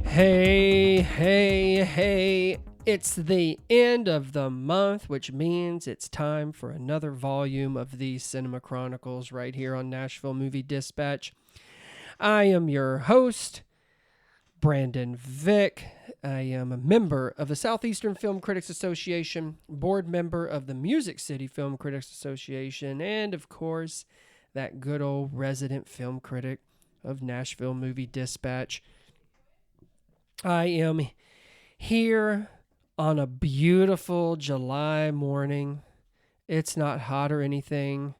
Hey, hey, hey. It's the end of the month, which means it's time for another volume of the Cinema Chronicles right here on Nashville Movie Dispatch. I am your host, Brandon Vick. I am a member of the Southeastern Film Critics Association, board member of the Music City Film Critics Association, and of course, that good old resident film critic of Nashville Movie Dispatch. I am here on a beautiful July morning. It's not hot or anything.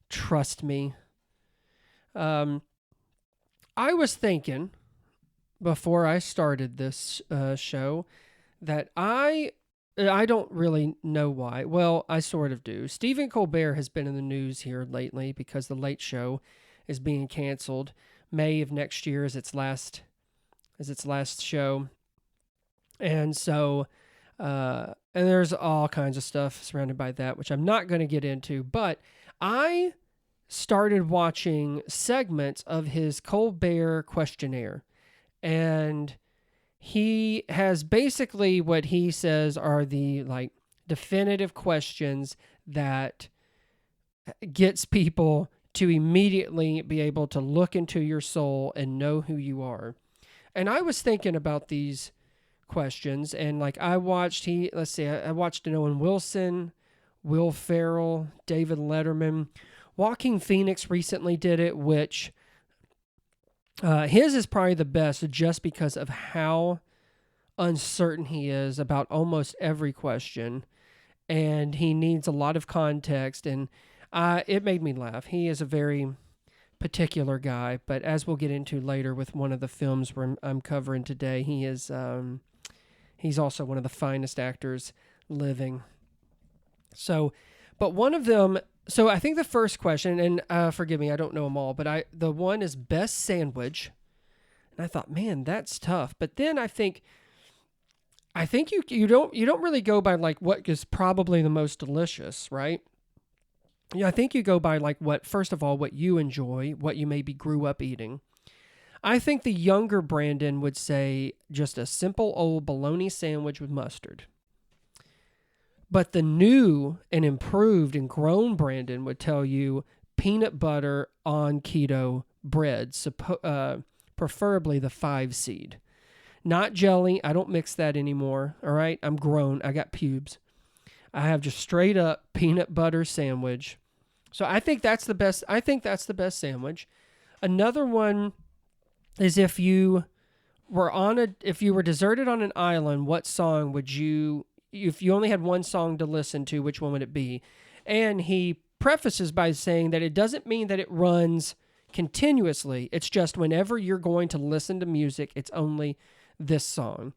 Trust me. I was thinking before I started this show that I don't really know why. Well, I sort of do. Stephen Colbert has been in the news here lately because The Late Show is being canceled. May of next year is its last show. And so, and there's all kinds of stuff surrounded by that, which I'm not going to get into, but I started watching segments of his Colbert questionnaire, and he has basically what he says are the definitive questions that gets people to immediately be able to look into your soul and know who you are. And I was thinking about these questions, and I watched an Owen Wilson, Will Ferrell, David Letterman. Joaquin Phoenix recently did it, which his is probably the best just because of how uncertain he is about almost every question, and he needs a lot of context, and it made me laugh. He is a very particular guy, but as we'll get into later with one of the films I'm covering today, he is he's also one of the finest actors living. So, but one of them, so I think the first question, and forgive me, I don't know them all, but the one is best sandwich, and I thought, man, that's tough. But then I think you don't really go by what is probably the most delicious, right? Yeah, I think you go by first of all, what you enjoy, what you maybe grew up eating. I think the younger Brandon would say just a simple old bologna sandwich with mustard. But the new and improved and grown Brandon would tell you peanut butter on keto bread, preferably the 5-seed. Not jelly. I don't mix that anymore. All right, I'm grown. I got pubes. I have just straight up peanut butter sandwich. So I think that's the best. I think that's the best sandwich. Another one is if you were deserted on an island, what song would you, if you only had one song to listen to, which one would it be? And he prefaces by saying that it doesn't mean that it runs continuously. It's just whenever you're going to listen to music, it's only this song.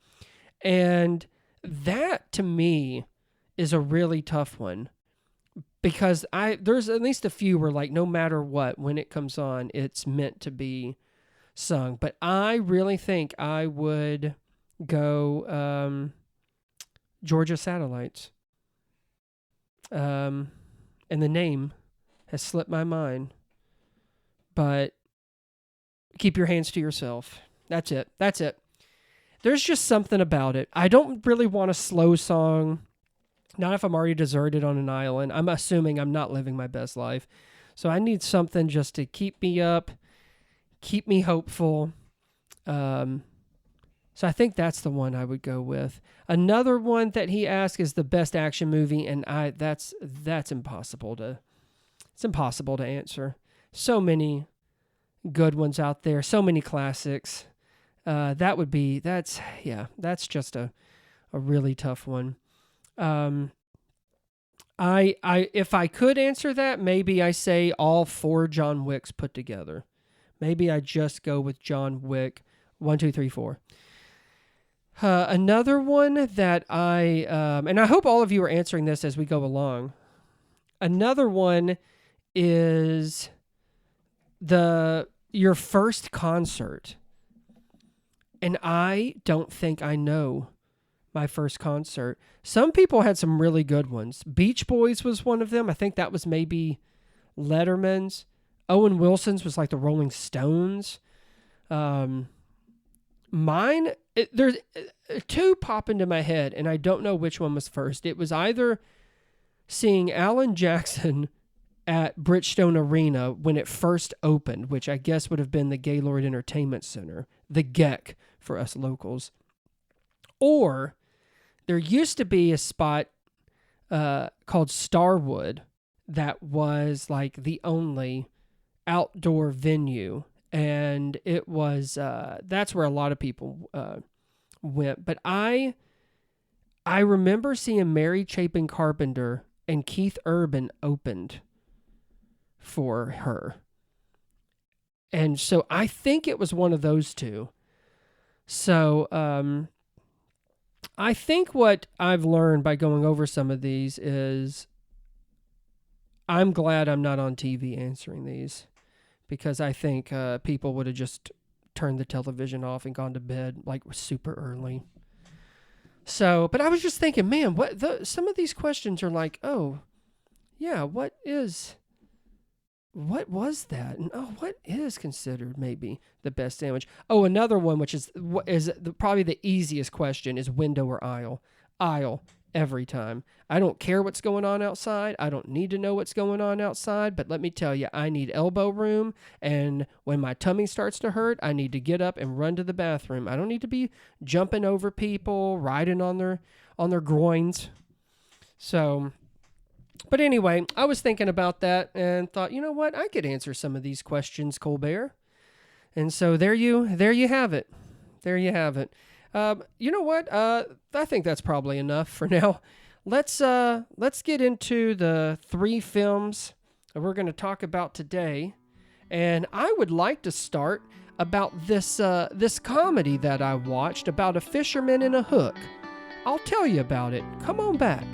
And that to me is a really tough one, because there's at least a few where no matter what, when it comes on, it's meant to be sung. But I really think I would go Georgia Satellites. And the name has slipped my mind, but keep your hands to yourself. That's it. There's just something about it. I don't really want a slow song. Not if I'm already deserted on an island. I'm assuming I'm not living my best life. So I need something just to keep me up, keep me hopeful. So I think that's the one I would go with. Another one that he asked is the best action movie, and that's impossible to answer. So many good ones out there, so many classics. That's just a really tough one. If I could answer that, maybe I say all 4 John Wicks put together. Maybe I just go with John Wick 1, 2, 3, 4. Another one that and I hope all of you are answering this as we go along. Another one is your first concert. And I don't think I know my first concert. Some people had some really good ones. Beach Boys was one of them. I think that was maybe Letterman's. Owen Wilson's was the Rolling Stones. Mine, there's two pop into my head, and I don't know which one was first. It was either seeing Alan Jackson at Bridgestone Arena when it first opened, which I guess would have been the Gaylord Entertainment Center, the GEC for us locals. Or there used to be a spot called Starwood that was like the only outdoor venue. And it was, that's where a lot of people went. But I remember seeing Mary Chapin Carpenter and Keith Urban opened for her. And so I think it was one of those two. So I think what I've learned by going over some of these is I'm glad I'm not on TV answering these, because I think people would have just turned the television off and gone to bed like super early. So, but I was just thinking, man, some of these questions are like, oh, yeah, what was that? And what is considered maybe the best sandwich? Oh, another one, which is probably the easiest question, is window or aisle? Aisle, every time. I don't care what's going on outside. I don't need to know what's going on outside, but let me tell you, I need elbow room, and when my tummy starts to hurt, I need to get up and run to the bathroom. I don't need to be jumping over people, riding on their groins. So, but anyway, I was thinking about that and thought, you know what? I could answer some of these questions, Colbert. And so there you have it. There you have it. You know what? I think that's probably enough for now. Let's get into the 3 films that we're going to talk about today. And I would like to start about this comedy that I watched about a fisherman and a hook. I'll tell you about it. Come on back.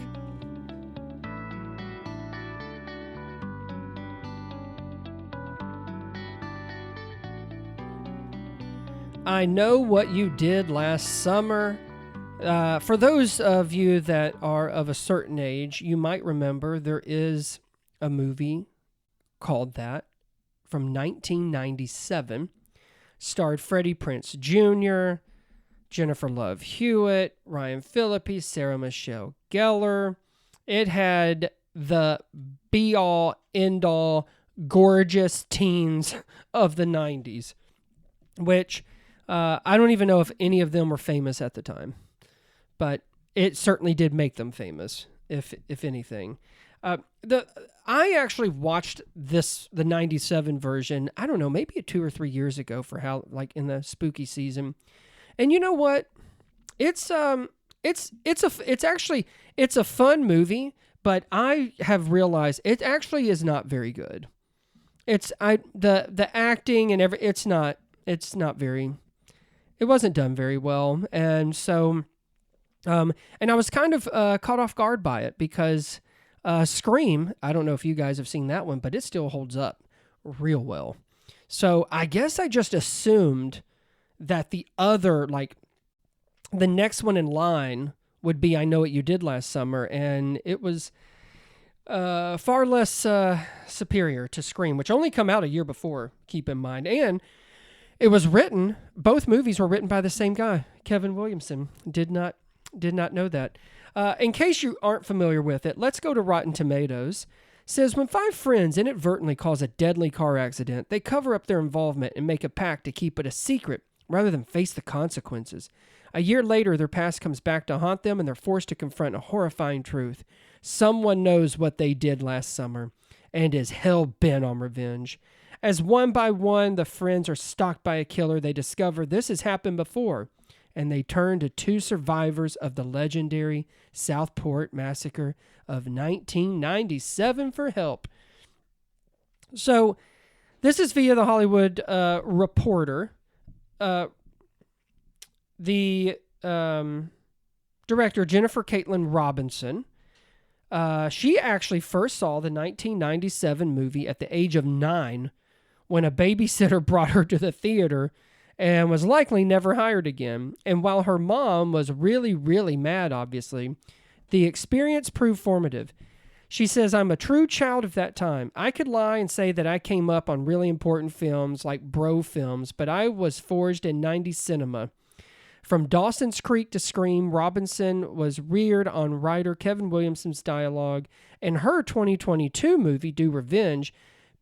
I Know What You Did Last Summer. For those of you that are of a certain age, you might remember there is a movie called that from 1997. Starred Freddie Prinze Jr., Jennifer Love Hewitt, Ryan Phillippe, Sarah Michelle Gellar. It had the be-all, end-all, gorgeous teens of the 90s, which I don't even know if any of them were famous at the time, but it certainly did make them famous, if anything. I actually watched the 97 version, I don't know, maybe 2 or 3 years ago for in the spooky season. And you know what? It's a fun movie, but I have realized it actually is not very good. The acting and it wasn't done very well. And so, and I was kind of caught off guard by it because Scream, I don't know if you guys have seen that one, but it still holds up real well. So I guess I just assumed that the other, the next one in line would be I Know What You Did Last Summer, and it was far less superior to Scream, which only come out a year before, keep in mind. And it was both movies were written by the same guy, Kevin Williamson. Did not know that. In case you aren't familiar with it, let's go to Rotten Tomatoes. It says, when 5 friends inadvertently cause a deadly car accident, they cover up their involvement and make a pact to keep it a secret rather than face the consequences. A year later, their past comes back to haunt them and they're forced to confront a horrifying truth. Someone knows what they did last summer and is hell-bent on revenge. As one by one, the friends are stalked by a killer, they discover this has happened before, and they turn to 2 survivors of the legendary Southport Massacre of 1997 for help. So, this is via the Hollywood Reporter. The director, Jennifer Caitlin Robinson, she actually first saw the 1997 movie at the age of 9 when a babysitter brought her to the theater and was likely never hired again. And while her mom was really, really mad, obviously, the experience proved formative. She says, I'm a true child of that time. I could lie and say that I came up on really important films like bro films, but I was forged in 90s cinema. From Dawson's Creek to Scream, Robinson was reared on writer Kevin Williamson's dialogue, and her 2022 movie, Do Revenge,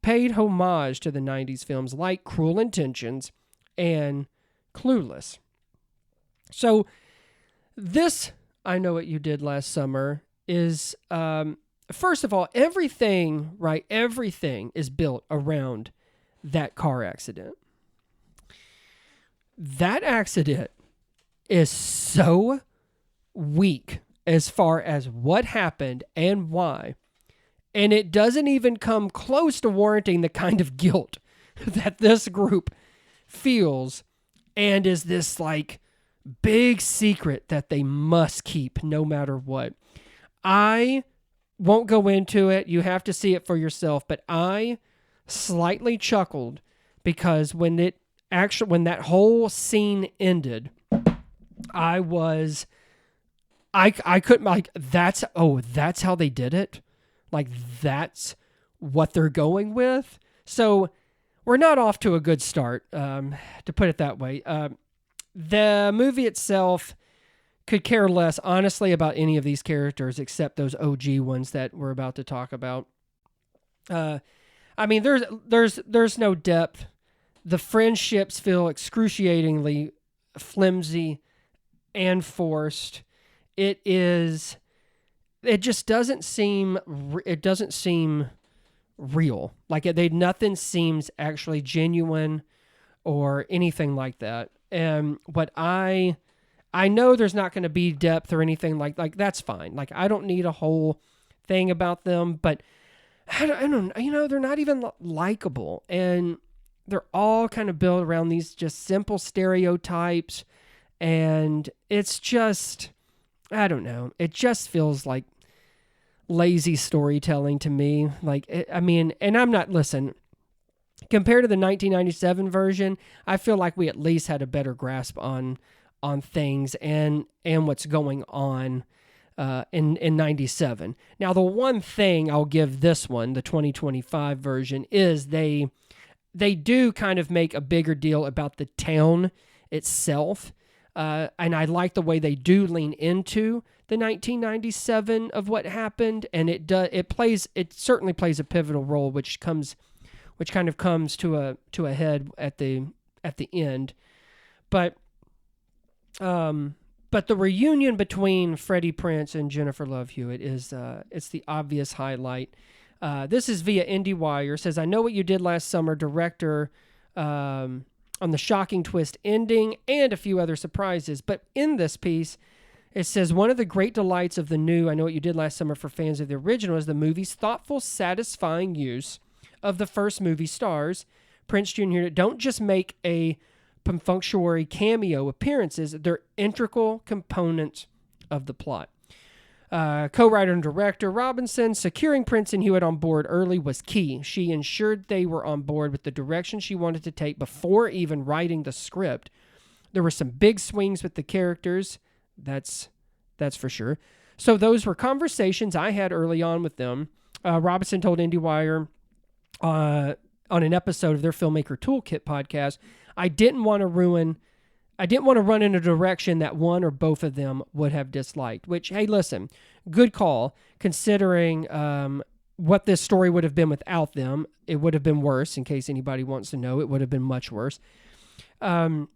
paid homage to the 90s films like Cruel Intentions and Clueless. So this, I Know What You Did Last Summer, is, first of all, everything is built around that car accident. That accident is so weak as far as what happened and why. And it doesn't even come close to warranting the kind of guilt that this group feels and is this like big secret that they must keep no matter what. I won't go into it. You have to see it for yourself. But I slightly chuckled because when that whole scene ended, I couldn't, like, that's how they did it. Like, that's what they're going with. So we're not off to a good start, to put it that way. The movie itself could care less, honestly, about any of these characters except those OG ones that we're about to talk about. I mean, there's no depth. The friendships feel excruciatingly flimsy and forced. It just doesn't seem real. Like nothing seems actually genuine or anything like that. And what I know there's not going to be depth or anything like that's fine. Like I don't need a whole thing about them, but I don't they're not even likable, and they're all kind of built around these just simple stereotypes, and it's just, I don't know. It just feels like lazy storytelling to me. And I'm not, listen, compared to the 1997 version, I feel like we at least had a better grasp on things and what's going on in 97. Now, the one thing I'll give this one, the 2025 version, is they do kind of make a bigger deal about the town itself. And I like the way they do lean into the 1997 of what happened, and it certainly plays a pivotal role, which kind of comes to a head at the end. But the reunion between Freddie Prinze and Jennifer Love Hewitt is it's the obvious highlight. This is via IndieWire. It says, I Know What You Did Last Summer, director on the shocking twist ending and a few other surprises. But in this piece, it says, one of the great delights of the new I Know What You Did Last Summer for fans of the original is the movie's thoughtful, satisfying use of the first movie stars. Prinze Jr. don't just make a perfunctory cameo appearances, they're integral components of the plot. Co-writer and director Robinson, securing Prinze and Hewitt on board early was key. She ensured they were on board with the direction she wanted to take before even writing the script. There were some big swings with the characters, that's for sure. So those were conversations I had early on with them. Robinson told IndieWire on an episode of their Filmmaker Toolkit podcast, I didn't want to run in a direction that one or both of them would have disliked, which, hey, listen, good call, considering what this story would have been without them. It would have been worse, in case anybody wants to know. It would have been much worse. The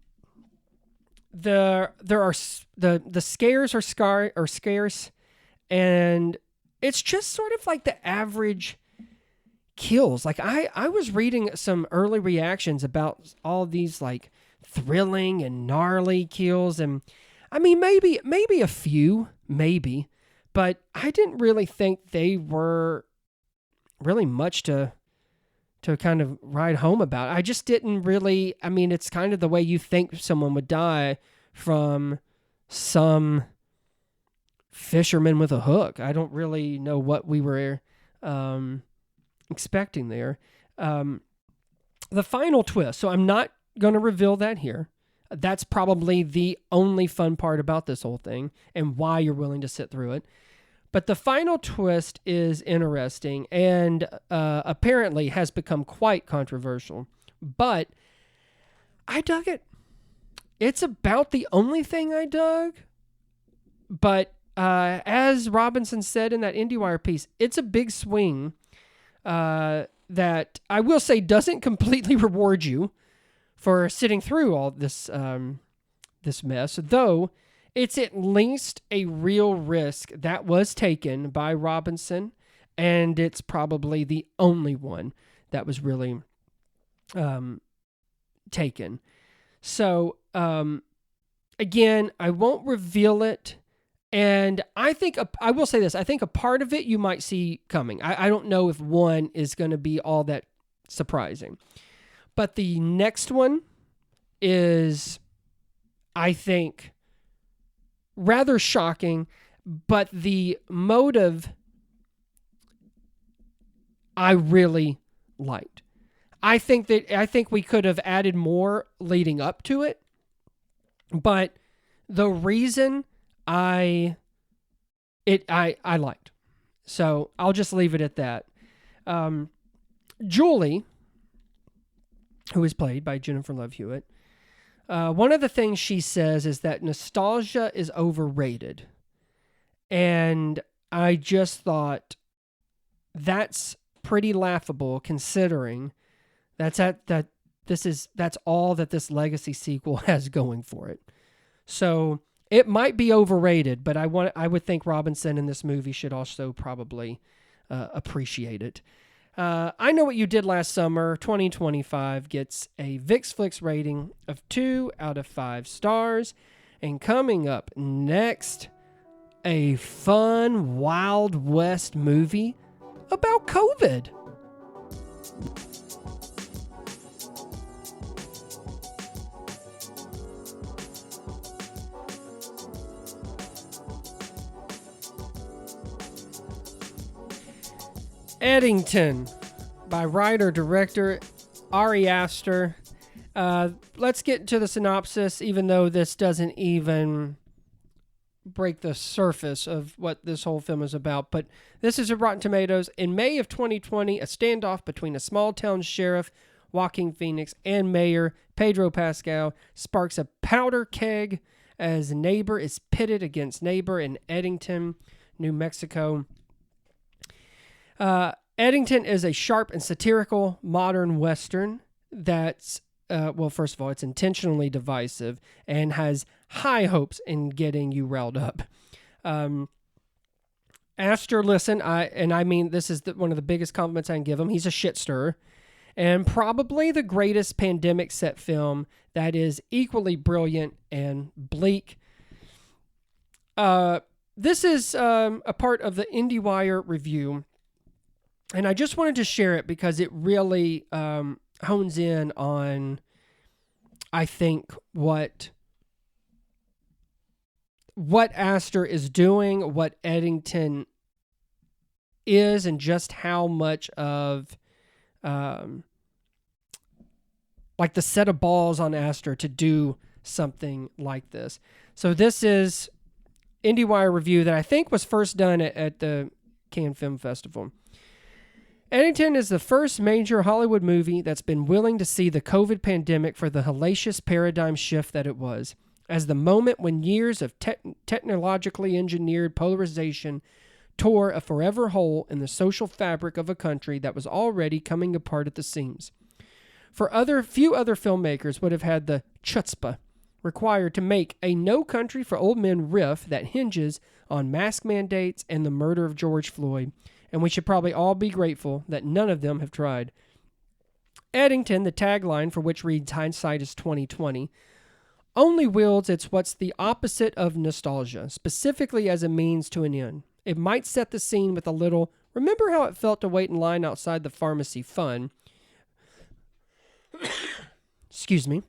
scares are scarce, and it's just sort of like the average kills. Like I was reading some early reactions about all these like thrilling and gnarly kills, and I mean maybe a few, but I didn't really think they were really much to kind of ride home about. I just didn't really, I mean, it's kind of the way you think someone would die from some fisherman with a hook. I don't really know what we were expecting there. The final twist, so I'm not going to reveal that here. That's probably the only fun part about this whole thing and why you're willing to sit through it. But the final twist is interesting and apparently has become quite controversial. But I dug it. it's about the only thing I dug. But as Robinson said in that IndieWire piece, it's a big swing that I will say doesn't completely reward you for sitting through all this this mess, though it's at least a real risk that was taken by Robinson, and it's probably the only one that was really taken. So, again, I won't reveal it, and I think, I will say this, I think a part of it you might see coming. I don't know if one is going to be all that surprising. But the next one is, I think, rather shocking, but the motive I really liked. I think we could have added more leading up to it, but the reason I liked. So I'll just leave it at that. Julie, who is played by Jennifer Love Hewitt, one of the things she says is that nostalgia is overrated. And I just thought that's pretty laughable considering that's all that this legacy sequel has going for it. So it might be overrated, but I would think Robinson in this movie should also probably appreciate it. I Know What You Did Last Summer 2025 gets a VIX Flix rating of 2 out of 5 stars. And coming up next, a fun Wild West movie about COVID. Eddington by writer-director Ari Aster. Let's get to the synopsis, even though this doesn't even break the surface of what this whole film is about. But this is a Rotten Tomatoes. In May of 2020, a standoff between a small-town sheriff, Joaquin Phoenix, and Mayor Pedro Pascal sparks a powder keg as neighbor is pitted against neighbor in Eddington, New Mexico. Eddington is a sharp and satirical modern Western that's, first of all, it's intentionally divisive and has high hopes in getting you riled up. Aster, listen, I mean, this is one of the biggest compliments I can give him. He's a shit stirrer and probably the greatest pandemic set film that is equally brilliant and bleak. This is a part of the IndieWire review. And I just wanted to share it because it really hones in on, I think, what Aster is doing, what Eddington is, and just how much of like the set of balls on Aster to do something like this. So this is IndieWire review that I think was first done at the Cannes Film Festival. Eddington is the first major Hollywood movie that's been willing to see the COVID pandemic for the hellacious paradigm shift that it was, as the moment when years of technologically engineered polarization tore a forever hole in the social fabric of a country that was already coming apart at the seams. Few other filmmakers would have had the chutzpah required to make a No Country for Old Men riff that hinges on mask mandates and the murder of George Floyd, and we should probably all be grateful that none of them have tried. Eddington, the tagline for which reads "Hindsight is 2020", only wields its what's the opposite of nostalgia, specifically as a means to an end. It might set the scene with a little, remember how it felt to wait in line outside the pharmacy fun. Excuse me.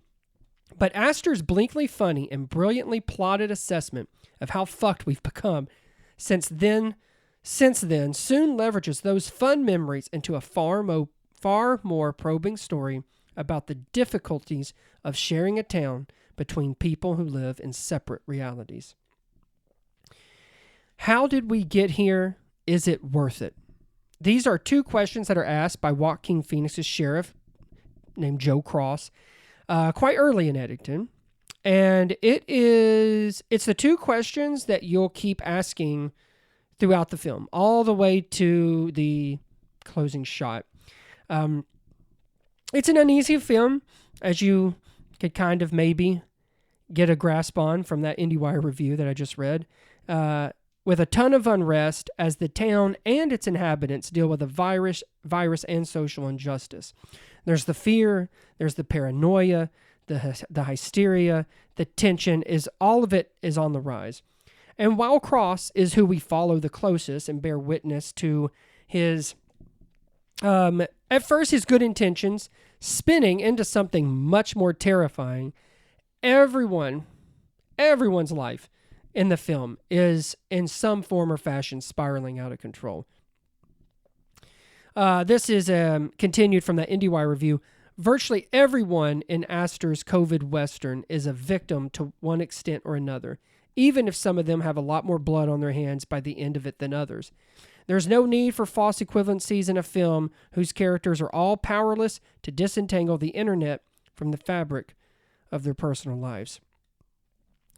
But Aster's bleakly funny and brilliantly plotted assessment of how fucked we've become since then soon leverages those fun memories into a far more probing story about the difficulties of sharing a town between people who live in separate realities. How did we get here? Is it worth it? These are two questions that are asked by Joaquin Phoenix's sheriff, named Joe Cross, quite early in Eddington. And it's the two questions that you'll keep asking throughout the film, all the way to the closing shot. It's an uneasy film, as you could kind of maybe get a grasp on from that IndieWire review that I just read, with a ton of unrest as the town and its inhabitants deal with a virus and social injustice. There's the fear, there's the paranoia, the hysteria, the tension, all of it is on the rise. And while Cross is who we follow the closest and bear witness to his, at first his good intentions, spinning into something much more terrifying, everyone's life in the film is in some form or fashion spiraling out of control. This is continued from that IndieWire review. Virtually everyone in Astor's COVID Western is a victim to one extent or another, even if some of them have a lot more blood on their hands by the end of it than others. There's no need for false equivalencies in a film whose characters are all powerless to disentangle the internet from the fabric of their personal lives.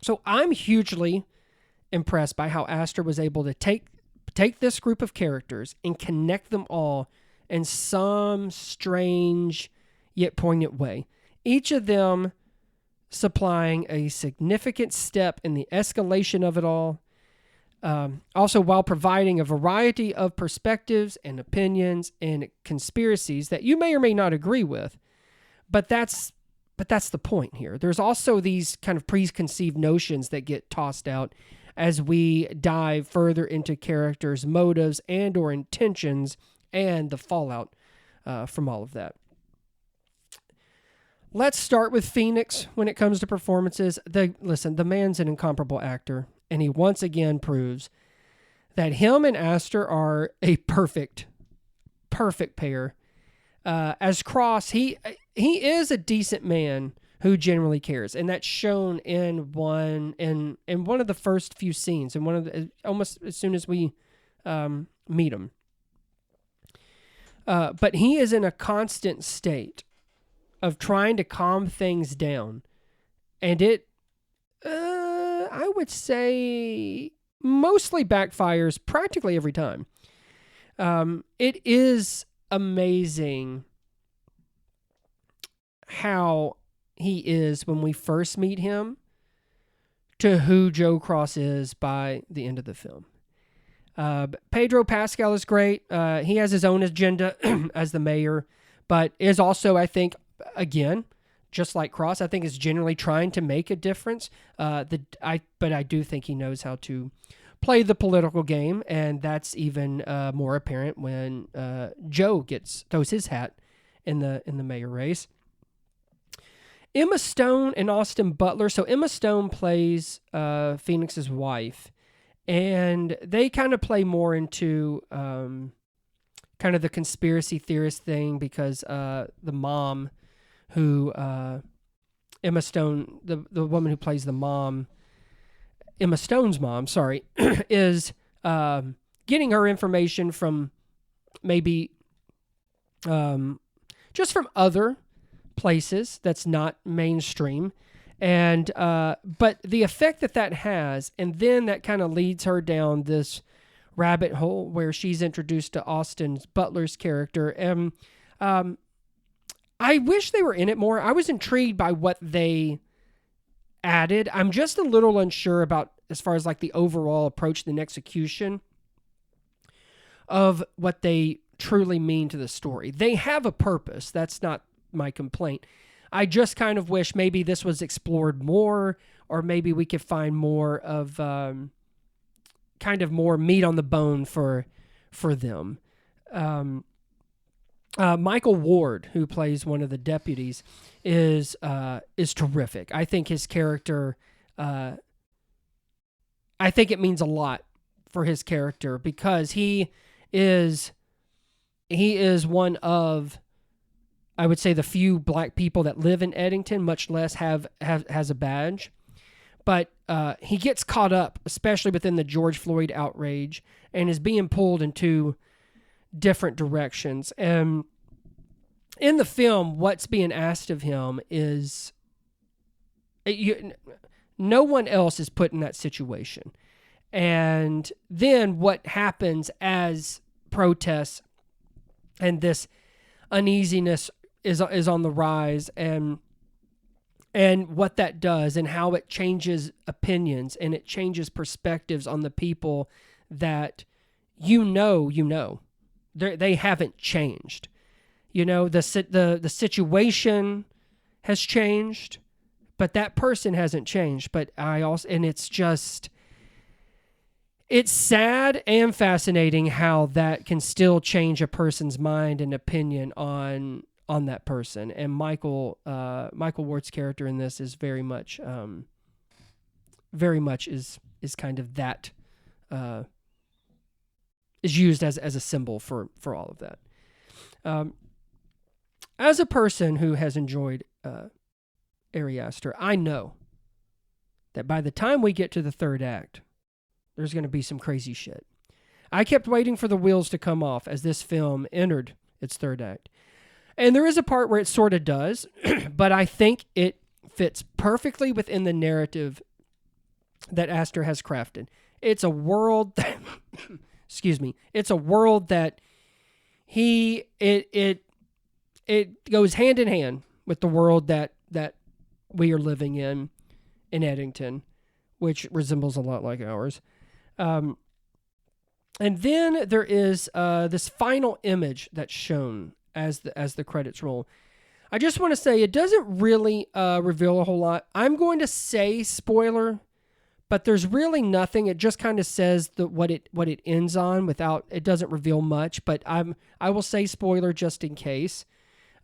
So I'm hugely impressed by how Astor was able to take this group of characters and connect them all in some strange yet poignant way. Each of them supplying a significant step in the escalation of it all. Also, while providing a variety of perspectives and opinions and conspiracies that you may or may not agree with, but that's the point here. There's also these kind of preconceived notions that get tossed out as we dive further into characters' motives and or intentions and the fallout from all of that. Let's start with Phoenix when it comes to performances. The man's an incomparable actor, and he once again proves that him and Astor are a perfect pair. As Cross, he is a decent man who generally cares, and that's shown in one of the first few scenes, and almost as soon as we meet him. But he is in a constant state of trying to calm things down, and it, I would say, mostly backfires practically every time. It is amazing how he is when we first meet him to who Joe Cross is by the end of the film. Pedro Pascal is great. He has his own agenda as the mayor, but is also, I think, again, just like Cross, I think is generally trying to make a difference. But I do think he knows how to play the political game, and that's even more apparent when Joe throws his hat in the mayor race. Emma Stone and Austin Butler. So Emma Stone plays Phoenix's wife, and they kind of play more into kind of the conspiracy theorist thing because the mom who Emma Stone, the woman who plays the mom, Emma Stone's mom, is getting her information from maybe just from other places that's not mainstream. And but the effect that has, and then that kind of leads her down this rabbit hole where she's introduced to Austin Butler's character. And I wish they were in it more. I was intrigued by what they added. I'm just a little unsure about as far as like the overall approach and execution of what they truly mean to the story. They have a purpose. That's not my complaint. I just kind of wish maybe this was explored more, or maybe we could find more of kind of more meat on the bone for them. Michael Ward, who plays one of the deputies, is terrific. I think his character, I think it means a lot for his character because he is one of, I would say, the few black people that live in Eddington, much less has a badge. But he gets caught up, especially within the George Floyd outrage, and is being pulled into different directions. And in the film, what's being asked of him is No one else is put in that situation. And then what happens as protests and this uneasiness is on the rise, and what that does and how it changes opinions and it changes perspectives on the people that they haven't changed. The situation has changed, but that person hasn't changed. But it's sad and fascinating how that can still change a person's mind and opinion on that person. And Michael Wart's character in this is very much is kind of that, is used as a symbol for all of that. As a person who has enjoyed Ari Aster, I know that by the time we get to the third act, there's going to be some crazy shit. I kept waiting for the wheels to come off as this film entered its third act. And there is a part where it sort of does, but I think it fits perfectly within the narrative that Aster has crafted. It's a world that, it's a world that it goes hand in hand with the world that we are living in Eddington, which resembles a lot like ours. And then there is this final image that's shown as the credits roll. I just want to say it doesn't really reveal a whole lot. I'm going to say spoiler, but there's really nothing. It just kind of says what it ends on without, it doesn't reveal much, but I will say spoiler just in case.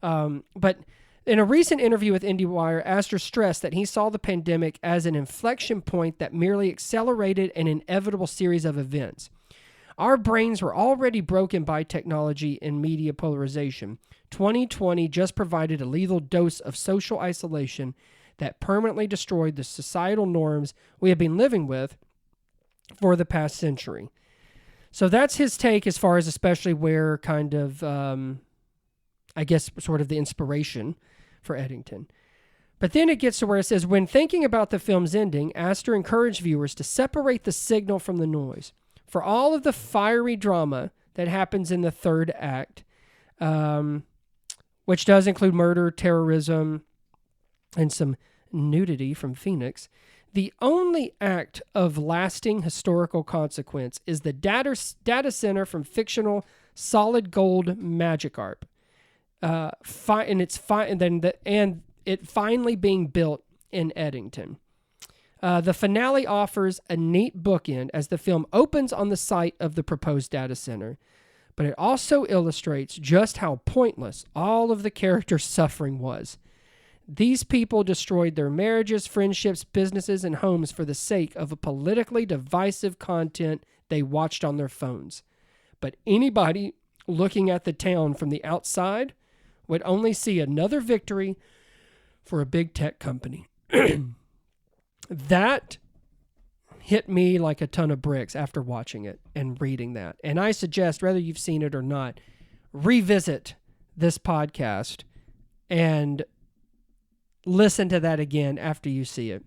But in a recent interview with IndieWire, Aster stressed that he saw the pandemic as an inflection point that merely accelerated an inevitable series of events. Our brains were already broken by technology and media polarization. 2020 just provided a lethal dose of social isolation that permanently destroyed the societal norms we have been living with for the past century. So that's his take as far as especially where kind of, I guess, sort of the inspiration for Eddington. But then it gets to where it says, when thinking about the film's ending, Aster encouraged viewers to separate the signal from the noise. For all of the fiery drama that happens in the third act, which does include murder, terrorism, and some nudity from Phoenix, the only act of lasting historical consequence is the data center from fictional Solid Gold Magikarp. It finally being built in Eddington. The finale offers a neat bookend as the film opens on the site of the proposed data center, but it also illustrates just how pointless all of the characters' suffering was. These people destroyed their marriages, friendships, businesses, and homes for the sake of a politically divisive content they watched on their phones. But anybody looking at the town from the outside would only see another victory for a big tech company. That hit me like a ton of bricks after watching it and reading that. And I suggest, whether you've seen it or not, revisit this podcast and listen to that again after you see it.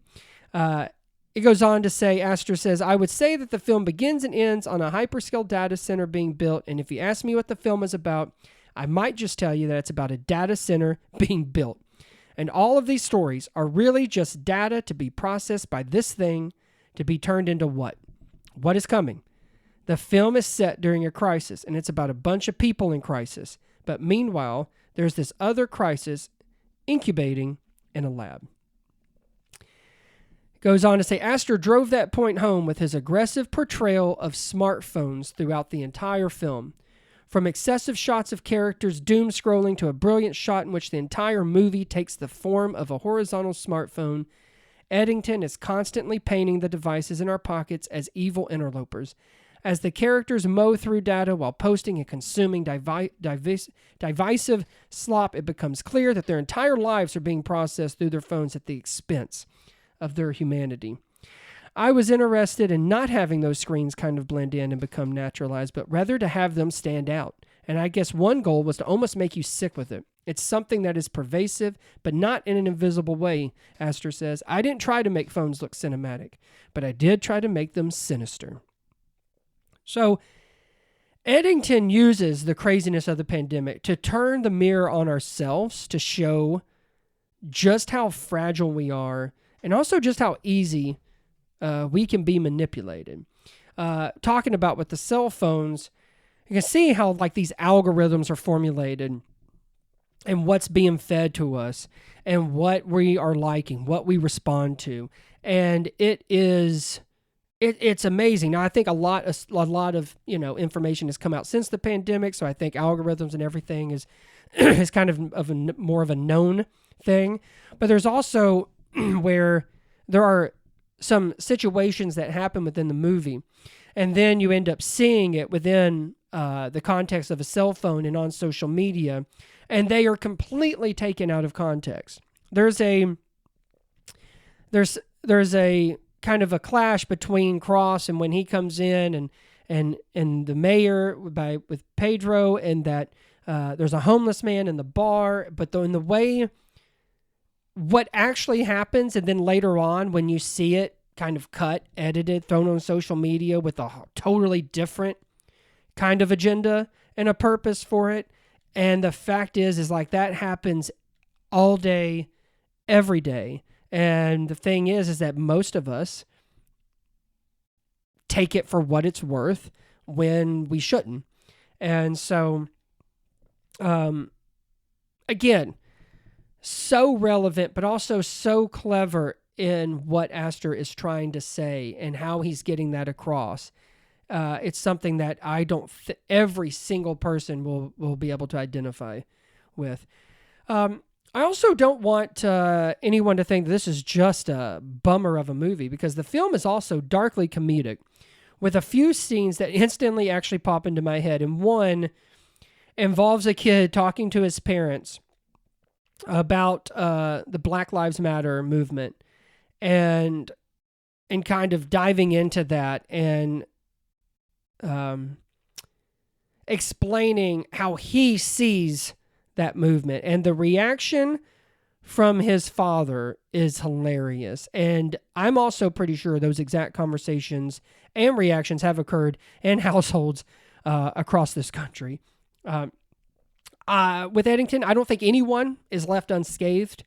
It goes on to say, Aster says, I would say that the film begins and ends on a hyperscale data center being built. And if you ask me what the film is about, I might just tell you that it's about a data center being built. And all of these stories are really just data to be processed by this thing to be turned into what? What is coming? The film is set during a crisis, and it's about a bunch of people in crisis. But meanwhile, there's this other crisis incubating in a lab. Goes on to say, Aster drove that point home with his aggressive portrayal of smartphones throughout the entire film. From excessive shots of characters doom scrolling to a brilliant shot in which the entire movie takes the form of a horizontal smartphone, Eddington is constantly painting the devices in our pockets as evil interlopers. As the characters mow through data while posting and consuming divisive slop, it becomes clear that their entire lives are being processed through their phones at the expense of their humanity. I was interested in not having those screens kind of blend in and become naturalized, but rather to have them stand out. And I guess one goal was to almost make you sick with it. It's something that is pervasive, but not in an invisible way, Astor says. I didn't try to make phones look cinematic, but I did try to make them sinister. So Eddington uses the craziness of the pandemic to turn the mirror on ourselves to show just how fragile we are and also just how easy we can be manipulated. Talking about with the cell phones, you can see how like these algorithms are formulated and what's being fed to us and what we are liking, what we respond to. And it's amazing. Now, I think a lot of information has come out since the pandemic, so I think algorithms and everything is is kind of more of a known thing. But there's also where there are some situations that happen within the movie, and then you end up seeing it within the context of a cell phone and on social media, and they are completely taken out of context. There's a kind of a clash between Cross and when he comes in and the mayor with Pedro, and that there's a homeless man in the bar, but in the way what actually happens, and then later on when you see it kind of cut, edited, thrown on social media with a totally different kind of agenda and a purpose for it. And the fact is like that happens all day, every day. And the thing is that most of us take it for what it's worth when we shouldn't. And so, again, so relevant, but also so clever in what Astor is trying to say and how he's getting that across. It's something that I don't every single person will be able to identify with. I also don't want anyone to think this is just a bummer of a movie, because the film is also darkly comedic, with a few scenes that instantly actually pop into my head. And one involves a kid talking to his parents about the Black Lives Matter movement and kind of diving into that and explaining how he sees that movement. And the reaction from his father is hilarious. And I'm also pretty sure those exact conversations and reactions have occurred in households across this country. With Eddington, I don't think anyone is left unscathed.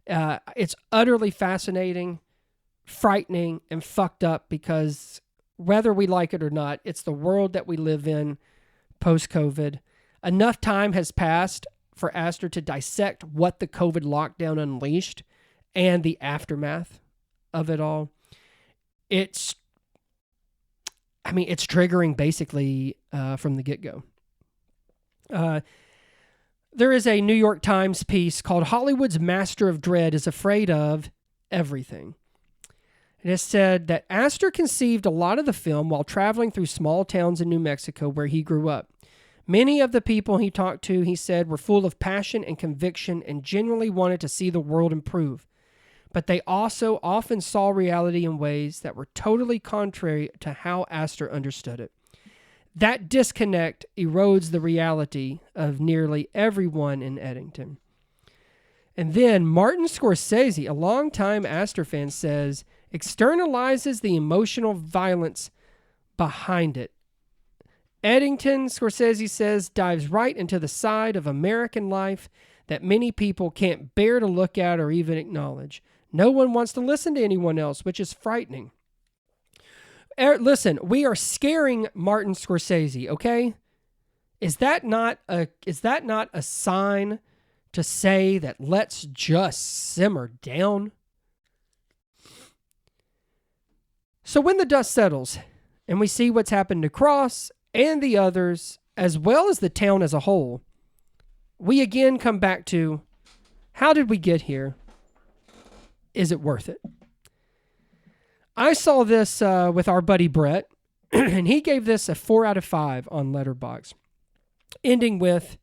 It's utterly fascinating, frightening, and fucked up, because whether we like it or not, it's the world that we live in post-COVID. Enough time has passed for Astor to dissect what the COVID lockdown unleashed and the aftermath of it all. It's triggering basically from the get-go. There is a New York Times piece called "Hollywood's Master of Dread is Afraid of Everything." It has said that Astor conceived a lot of the film while traveling through small towns in New Mexico where he grew up. Many of the people he talked to, he said, were full of passion and conviction and genuinely wanted to see the world improve. But they also often saw reality in ways that were totally contrary to how Astor understood it. That disconnect erodes the reality of nearly everyone in Eddington. And then Martin Scorsese, a longtime Astor fan, says, externalizes the emotional violence behind it. Eddington, Scorsese says, dives right into the side of American life that many people can't bear to look at or even acknowledge. No one wants to listen to anyone else, which is frightening. Listen, we are scaring Martin Scorsese, okay? Is that not a sign to say that let's just simmer down? So when the dust settles and we see what's happened to Cross and the others, as well as the town as a whole, we again come back to, how did we get here? Is it worth it? I saw this with our buddy Brett, and he gave this a 4 out of 5 on Letterboxd, ending with,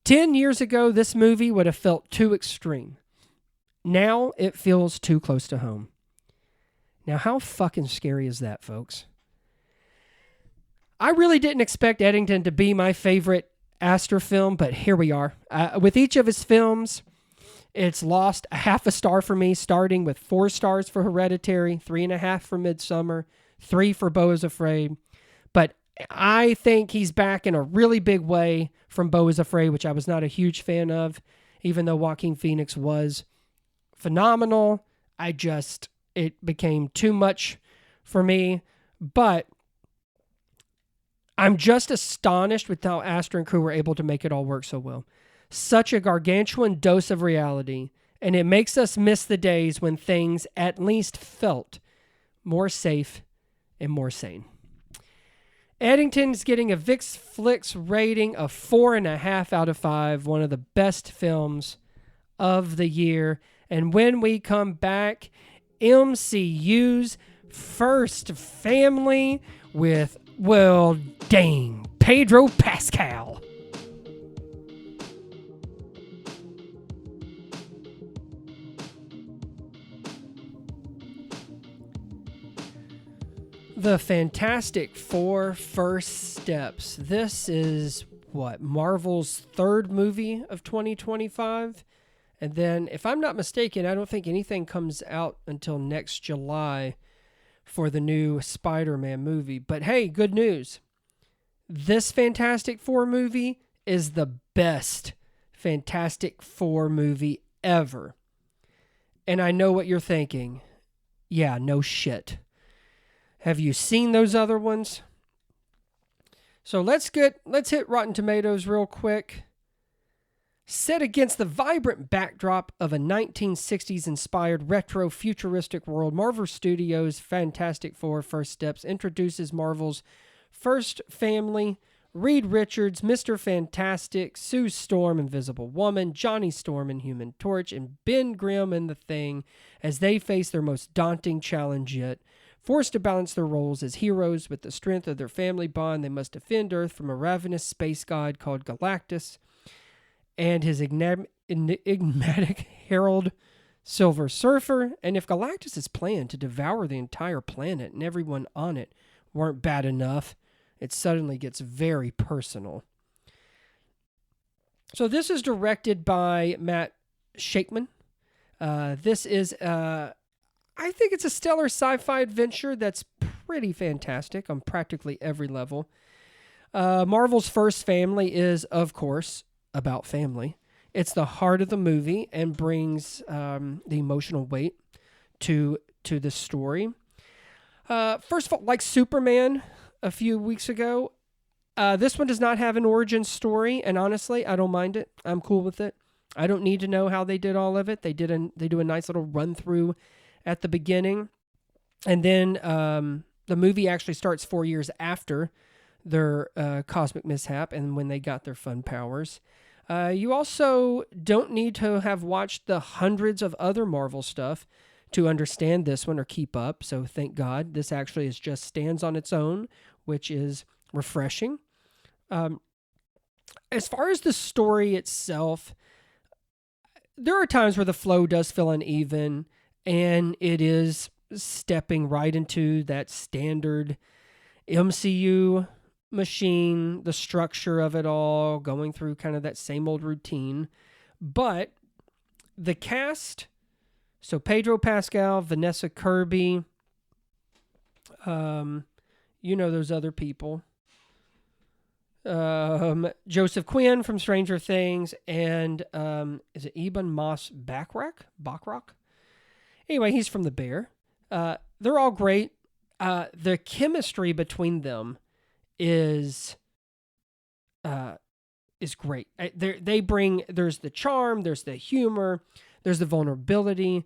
10 years ago, this movie would have felt too extreme. Now it feels too close to home. Now, how fucking scary is that, folks? I really didn't expect Eddington to be my favorite Astor film, but here we are. With each of his films, it's lost a half a star for me, starting with 4 stars for Hereditary, 3.5 for Midsummer, 3 for Beau is Afraid. But I think he's back in a really big way from Beau is Afraid, which I was not a huge fan of, even though Joaquin Phoenix was phenomenal. It became too much for me. But I'm just astonished with how Astor and crew were able to make it all work so well. Such a gargantuan dose of reality, and it makes us miss the days when things at least felt more safe and more sane. Eddington's getting a Vick Flicks rating of 4.5 out of 5, one of the best films of the year. And when we come back, MCU's first family with, well, dang, Pedro Pascal. The Fantastic Four First Steps. This is, Marvel's 3rd movie of 2025? And then, if I'm not mistaken, I don't think anything comes out until next July for the new Spider-Man movie. But hey, good news. This Fantastic Four movie is the best Fantastic Four movie ever. And I know what you're thinking. Yeah, no shit. Have you seen those other ones? So let's hit Rotten Tomatoes real quick. Set against the vibrant backdrop of a 1960s-inspired retro-futuristic world, Marvel Studios' Fantastic Four First Steps introduces Marvel's first family, Reed Richards, Mr. Fantastic, Sue Storm, Invisible Woman, Johnny Storm and Human Torch, and Ben Grimm and The Thing as they face their most daunting challenge yet. Forced to balance their roles as heroes with the strength of their family bond, they must defend Earth from a ravenous space god called Galactus and his enigmatic herald, Silver Surfer. And if Galactus' plan to devour the entire planet and everyone on it weren't bad enough, it suddenly gets very personal. So this is directed by Matt Shakman. This is... I think it's a stellar sci-fi adventure that's pretty fantastic on practically every level. Marvel's first family is, of course, about family. It's the heart of the movie and brings the emotional weight to the story. First of all, like Superman a few weeks ago, this one does not have an origin story, and honestly, I don't mind it. I'm cool with it. I don't need to know how they did all of it. They do a nice little run-through at the beginning, and then the movie actually starts 4 years after their cosmic mishap and when they got their fun powers. You also don't need to have watched the hundreds of other Marvel stuff to understand this one or keep up, so thank God. This actually just stands on its own, which is refreshing. As far as the story itself, there are times where the flow does feel uneven, and it is stepping right into that standard MCU machine, the structure of it all, going through kind of that same old routine. But the cast, so Pedro Pascal, Vanessa Kirby, those other people. Joseph Quinn from Stranger Things, and is it Eben Moss Backrack? Anyway, he's from The Bear. They're all great. The chemistry between them is great. There's the charm, there's the humor, there's the vulnerability.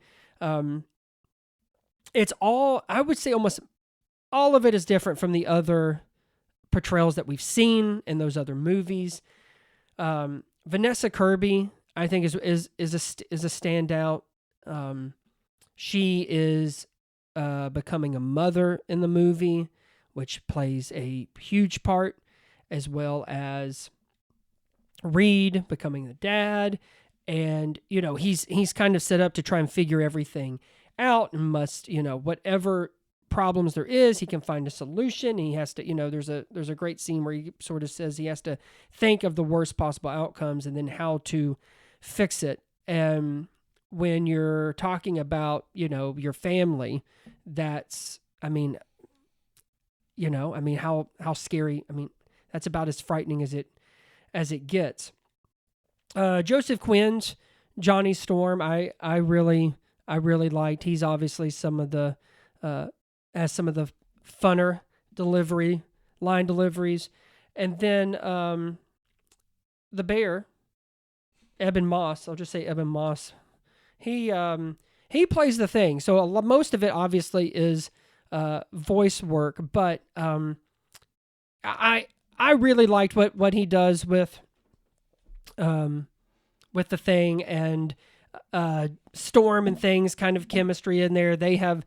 It's all, I would say almost all of it is different from the other portrayals that we've seen in those other movies. Vanessa Kirby, I think, is a standout. She is becoming a mother in the movie, which plays a huge part, as well as Reed becoming the dad. And, he's kind of set up to try and figure everything out and must, whatever problems there is, he can find a solution. And he has to, there's a great scene where he sort of says he has to think of the worst possible outcomes and then how to fix it. And when you're talking about, your family, that's, how scary. That's about as frightening as it gets. Joseph Quinn's Johnny Storm, I really liked. He's obviously has some of the funner line deliveries. And then the bear, Eben Moss, I'll just say Eben Moss, he plays the thing. So most of it obviously is voice work, but I really liked what he does with the thing, and Storm and things kind of chemistry in there. They have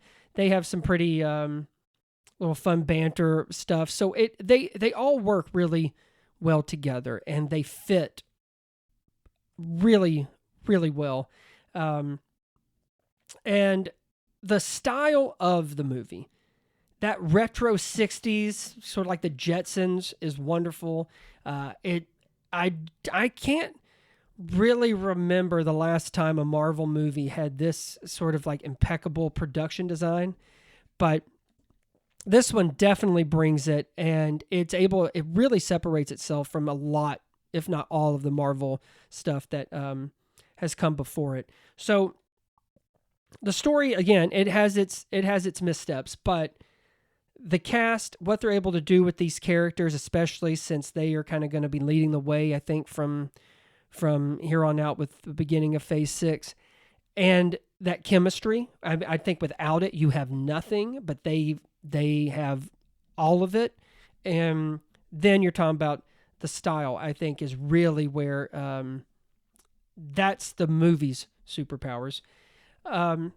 some pretty little fun banter stuff. So they all work really well together, and they fit really, really well. And the style of the movie, that retro 60s, sort of like the Jetsons, is wonderful. I can't really remember the last time a Marvel movie had this sort of like impeccable production design, but this one definitely brings it, and it really separates itself from a lot, if not all, of the Marvel stuff that has come before it. So the story, again, it has its missteps, but the cast, what they're able to do with these characters, especially since they are kind of going to be leading the way, I think, from here on out with the beginning of Phase 6, and that chemistry, I think without it, you have nothing, but they have all of it. And then you're talking about the style, I think, is really where that's the movie's superpowers. The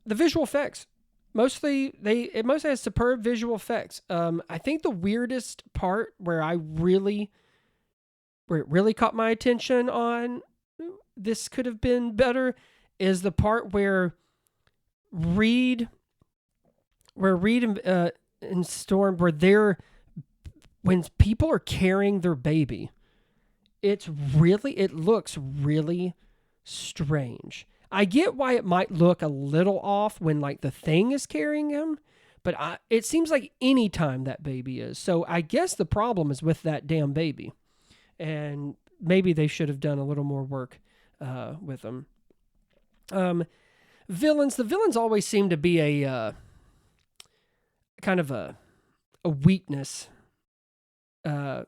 visual effects, it mostly has superb visual effects. I think the weirdest part where it really caught my attention on this could have been better is the part where Reed and Storm, when people are carrying their baby, it looks really strange. I get why it might look a little off when like the thing is carrying him, but it seems like any time that baby is. So I guess the problem is with that damn baby, and maybe they should have done a little more work with them. Villains. The villains always seem to be a kind of a weakness for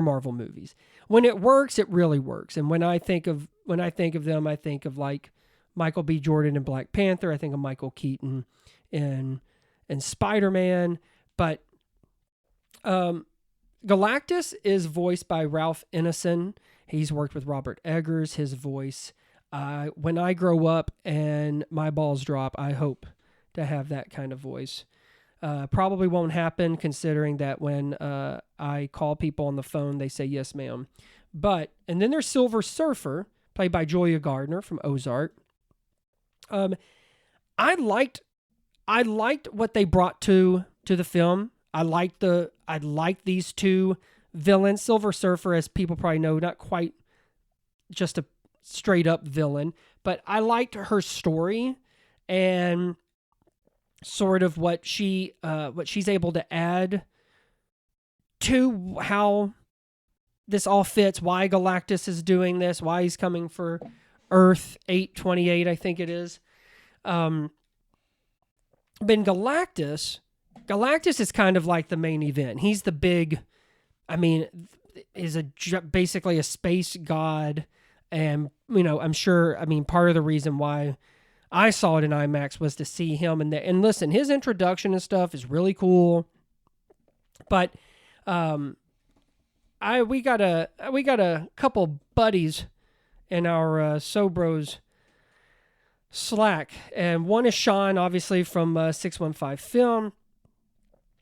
Marvel movies. When it works, it really works. And when I think of them, I think of like Michael B. Jordan in Black Panther. I think of Michael Keaton in Spider-Man. But Galactus is voiced by Ralph Ineson. He's worked with Robert Eggers. His voice. When I grow up and my balls drop, I hope to have that kind of voice. Probably won't happen, considering that when I call people on the phone, they say yes, ma'am. And then there's Silver Surfer, played by Julia Gardner from Ozark. I liked what they brought to the film. I liked these two villains. Silver Surfer, as people probably know, not quite just a straight up villain, but I liked her story and sort of what she's able to add to how this all fits, why Galactus is doing this, why he's coming for Earth 828, I think it is. But Galactus is kind of like the main event. He's the big, basically a space god. And, I'm sure, part of the reason why I saw it in IMAX was to see him. And listen, his introduction and stuff is really cool. But we got a couple buddies in our Sobros Slack. And one is Sean, obviously, from 615 Film.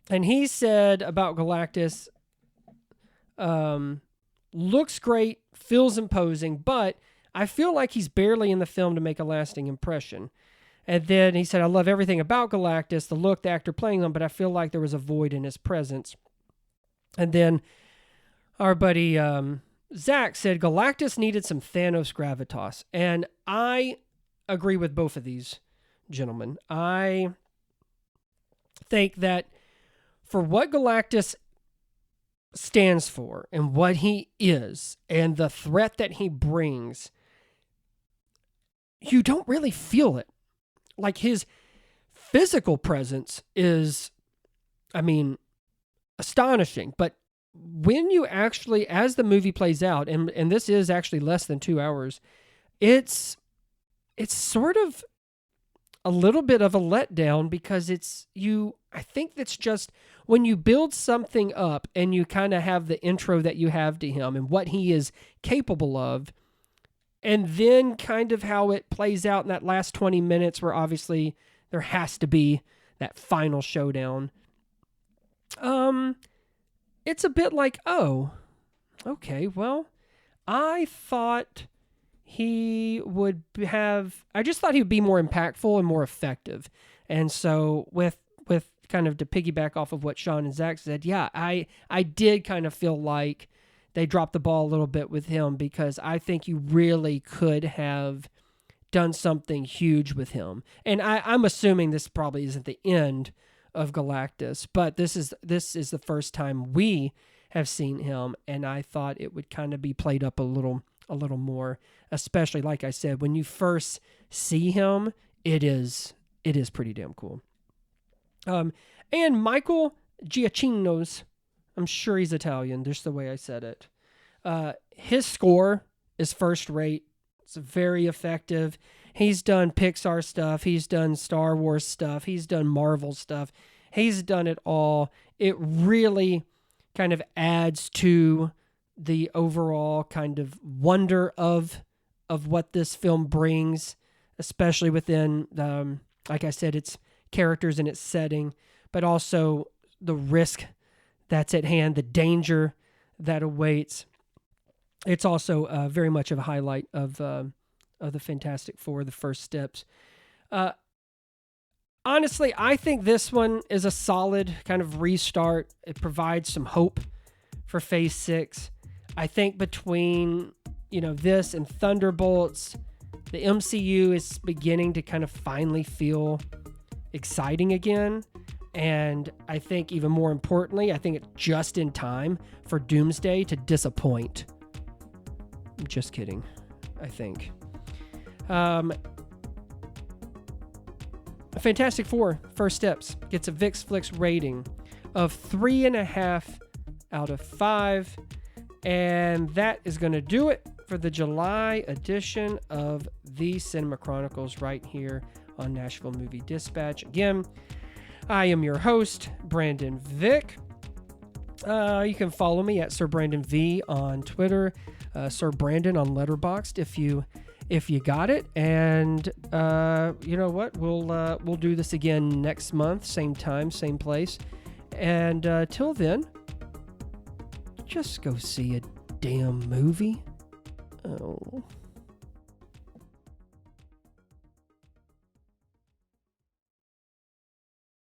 And he said about Galactus, looks great, feels imposing, but I feel like he's barely in the film to make a lasting impression. And then he said, I love everything about Galactus, the look, the actor playing him, but I feel like there was a void in his presence. And then our buddy Zach said Galactus needed some Thanos gravitas. And I agree with both of these gentlemen. I think that for what Galactus stands for and what he is and the threat that he brings, you don't really feel it. Like, his physical presence is, astonishing. But when you actually, as the movie plays out, and this is actually less than 2 hours, it's sort of a little bit of a letdown, because I think that's just when you build something up and you kind of have the intro that you have to him and what he is capable of, and then kind of how it plays out in that last 20 minutes where obviously there has to be that final showdown. It's a bit like, oh, okay, well, I just thought he would be more impactful and more effective. And so with kind of to piggyback off of what Sean and Zach said, yeah, I did kind of feel like they dropped the ball a little bit with him, because I think you really could have done something huge with him. And I'm assuming this probably isn't the end of Galactus, but this is the first time we have seen him, and I thought it would kind of be played up a little more, especially, like I said, when you first see him, it is pretty damn cool. And Michael Giacchino's, I'm sure he's Italian, just the way I said it. His score is first rate. It's very effective. He's done Pixar stuff. He's done Star Wars stuff. He's done Marvel stuff. He's done it all. It really kind of adds to the overall kind of wonder of what this film brings, especially within, like I said, its characters and its setting, but also the risk that's at hand, the danger that awaits. It's also very much of a highlight of the Fantastic Four, the first steps. Honestly, I think this one is a solid kind of restart. It provides some hope for Phase 6. I think between, this and Thunderbolts, the MCU is beginning to kind of finally feel exciting again. And I think even more importantly, I think it's just in time for Doomsday to disappoint. I'm just kidding, I think. Fantastic Four, First Steps, gets a Vick Flicks rating of 3.5 out of 5. And that is going to do it for the July edition of the Cinema Chronicles right here on Nashville Movie Dispatch. Again, I am your host, Brandon Vick. You can follow me at Sir Brandon V on Twitter, Sir Brandon on Letterboxd if you got it. And you know what? We'll do this again next month, same time, same place. And till then, just go see a damn movie. Oh.